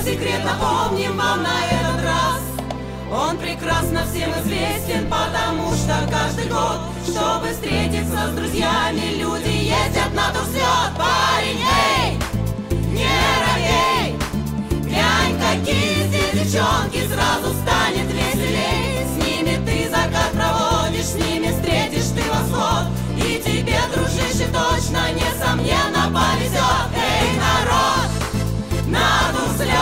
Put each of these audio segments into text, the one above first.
секрет напомним вам на этот раз. Он прекрасно всем известен, потому что каждый год, чтобы встретиться с друзьями, люди ездят на турслет. Парень, эй, не робей, глянь, какие здесь девчонки, сразу станет веселей. С ними ты закат проводишь, с ними встретишь ты восход, и тебе, дружище, точно, несомненно, повезет. Эй, народ, на турслет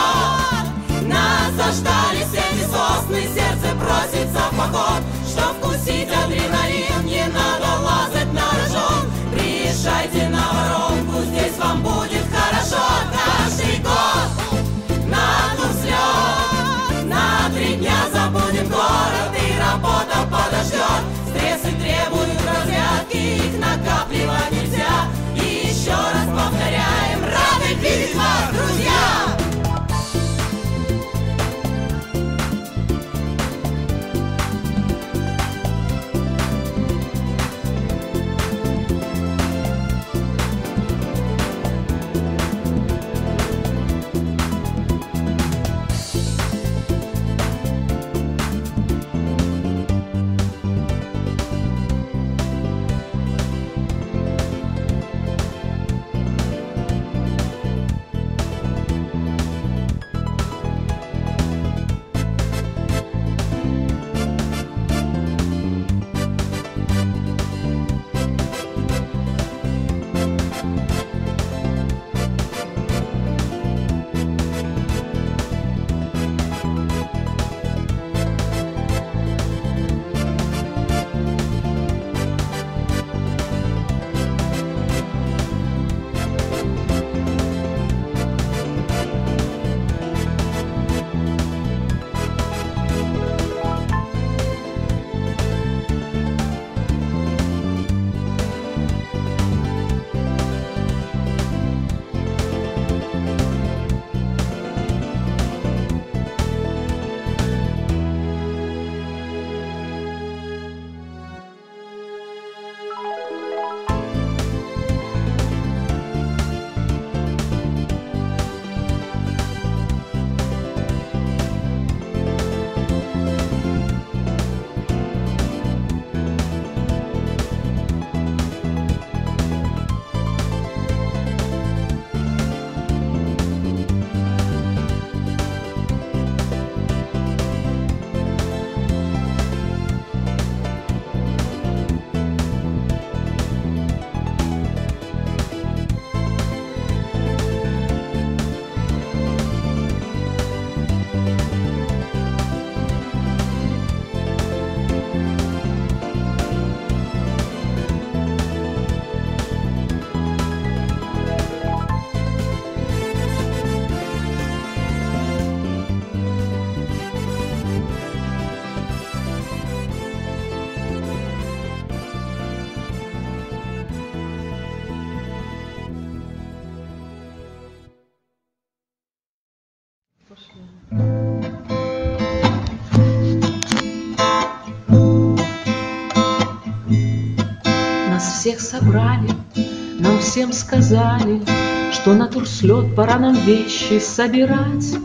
нас заждали эти сосны, сердце просится в поход. Чтоб вкусить адреналин, не надо лазать на рожон. Приезжайте на Воронку, здесь вам будет хорошо. Каждый год на турслет на 3 дня забудем город, и работа подождет. Стрессы требуют разрядки, их накапливать нельзя. И еще раз повторяем, рады видеть вас, друзья! Нас всех собрали, нам всем сказали, что на турслет пора нам вещи собирать.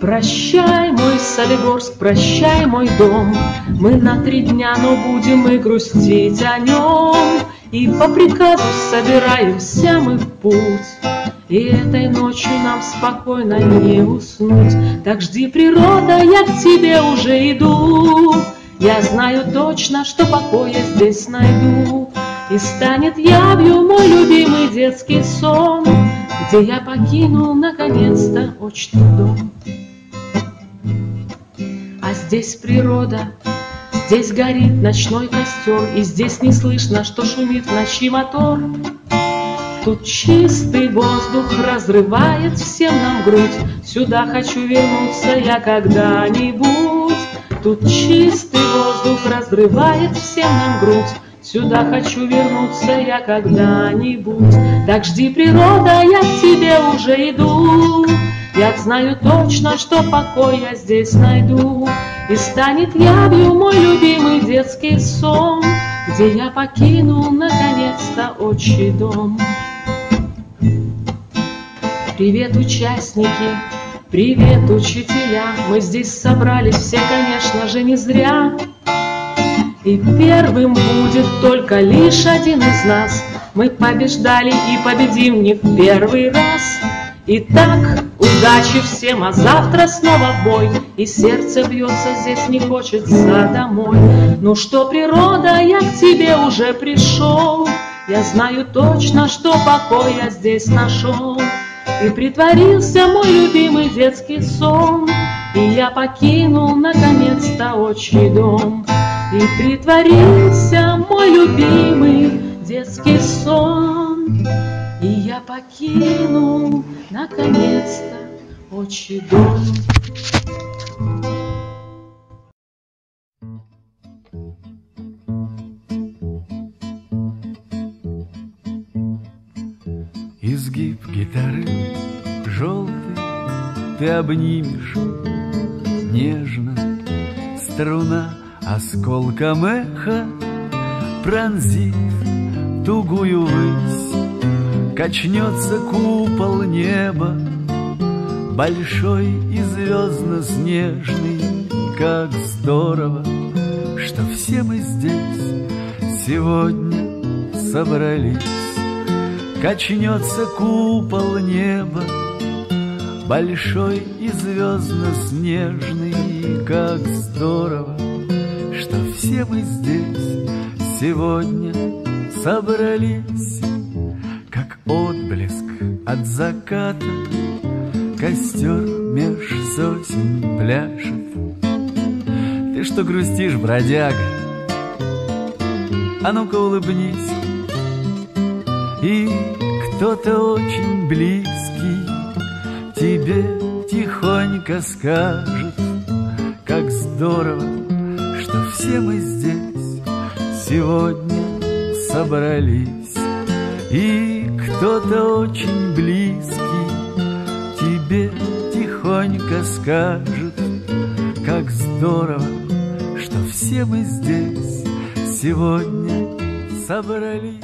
Прощай, мой Солигорск, прощай, мой дом, мы на 3 дня, но будем мы грустить о нем. И по приказу собираемся мы в путь, и этой ночью нам спокойно не уснуть. Так жди, природа, я к тебе уже иду. Я знаю точно, что покой я здесь найду, и станет явью мой любимый детский сон, где я покинул наконец-то отчий дом. А здесь природа, здесь горит ночной костер, и здесь не слышно, что шумит в ночи мотор. Тут чистый воздух разрывает всем нам грудь, сюда хочу вернуться я когда-нибудь. Тут чистый воздух разрывает всем нам грудь, сюда хочу вернуться я когда-нибудь. Так жди, природа, я к тебе уже иду. Я знаю точно, что покой я здесь найду, и станет явью мой любимый детский сон, где я покинул наконец-то отчий дом. Привет, участники, Привет, учителя, мы здесь собрались все, конечно же, не зря. И первым будет только лишь один из нас. Мы побеждали и победим не в первый раз. Итак, удачи всем, а завтра снова в бой. И сердце бьется здесь, не хочется домой. Ну что, природа, я к тебе уже пришел. Я знаю точно, что покой я здесь нашел. И притворился мой любимый детский сон, и я покинул наконец-то отчий дом. И притворился мой любимый детский сон, и я покинул наконец-то отчий дом. Изгиб гитары желтый ты обнимешь нежно, струна осколком эха пронзит тугую высь, качнется купол неба, большой и звездно-снежный. Как здорово, что все мы здесь сегодня собрались. Качнется купол неба, большой и звездно-снежный. Как здорово, что все мы здесь сегодня собрались. Как отблеск от заката костер меж сосен пляшет. Ты что грустишь, бродяга? А ну-ка улыбнись. И кто-то очень близкий тебе тихонько скажет: как здорово, что все мы здесь сегодня собрались. И кто-то очень близкий тебе тихонько скажет: как здорово, что все мы здесь сегодня собрались.